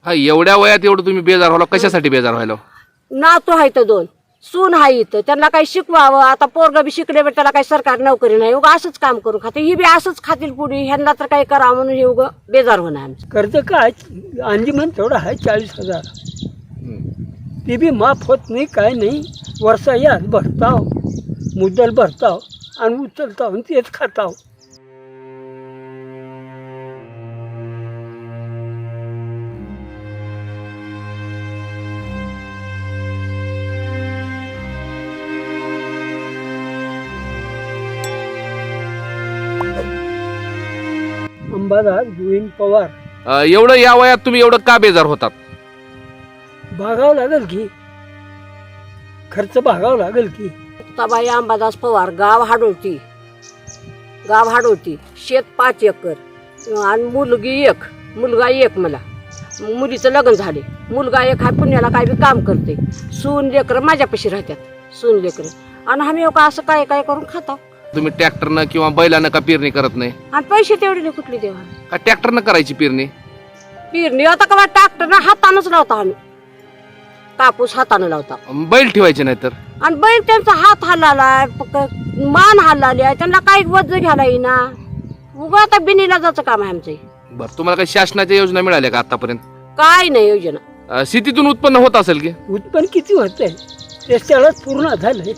हा एवढ्या वयात एवढं तुम्ही बेजार व्हायला कशासाठी बेजार व्हायला? नातू आहे तर 2 सून आहे इथं, त्यांना काही शिकवावं. आता पोरगा बी शिकले बी त्याला काही सरकार नोकरी नाही, उगा असंच काम करून खाते. ही बी असंच खातील पुढे, ह्यांना तर काही करावं म्हणून हे उगा बेजार होणार आमचं. कर्ज काय अंजीमन तेवढं आहे 40,000. ते बी माफ होत नाही, काय नाही. वर्षा याच भरताव, मुद्दल भरताव आणि उचलताव आणि तेच खाताव. अंबादास गोविंद पवार. एवढं या वयात तुम्ही एवढं का बेजार होतात? भागावं लागेल की, खर्च भागावं लागेल की. तबाई अंबादास पवार, गाव हाडोटी. शेत 5 एकर आणि मुलगी 1, मुलगा 1. मला मुलीचं लग्न झाले. मुलगा 1 हा पुण्याला काय बी काम करते. सून लेकरं माझ्यापाशी राहतात, सून लेकरं. आणि आम्ही असं काय काय करून खाता. तुम्ही ट्रॅक्टरनं किंवा बैलानं का पेरणी करत नाही? आणि पैसे तेवढे नाही कुठले देवा. का ट्रॅक्टरनं करायची पेरणी? आता का ट्रॅक्टरनं हातानंच लावता आम्ही. कापूस हातानं लावता. बैल ठेवायचे नाही तर? आणि बैल त्यांचा हात हल्लालाय, मान हल्लाली आहे, त्यांना काही वज घ्यायला येईना. उगा आता बिनीलाजाचं काम आहे आमचं. बरं, तुम्हाला काही शासनाच्या योजना मिळाल्या का आतापर्यंत? काय नाही योजना. शेतीतून उत्पन्न होत असेल की? उत्पन्न किती होत आहे ते त्यालाच पूर्ण झालंय.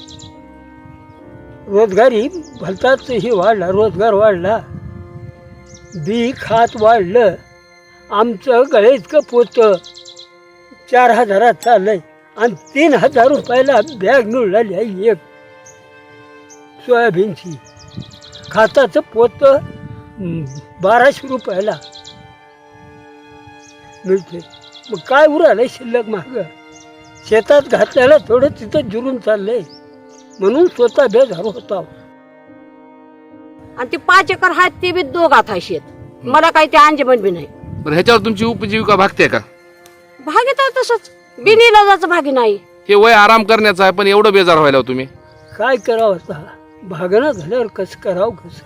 रोजगारी भलताच हे वाढला, रोजगार वाढला, बी खात वाढलं. आमचं गळे इतकं पोतं 4,000 चाललंय आणि 3,000 रुपयाला बॅग मिळाली आहे एक सोयाबीनची. खाताचं पोतं 1,200 रुपयाला मिळते. मग काय उरालंय शिल्लक मागं? शेतात घातल्याला थोडं तिथं जुरून चाललंय म्हणून स्वतः बेजार होता. आणि ते 5 एकर आहेत ते बी दोघात आहे शेत. मला काही ते अंजमन बी नाही. बरं, ह्याच्यावर तुमची उपजीविका भागते का? भागीत आहे तसंच, बिनीलाजाचं भागी नाही. हे वय आराम करण्याचं आहे, पण एवढं बेजार व्हायला तुम्ही? काय करावं आता? भागणं झाल्यावर कसं करावं कसं?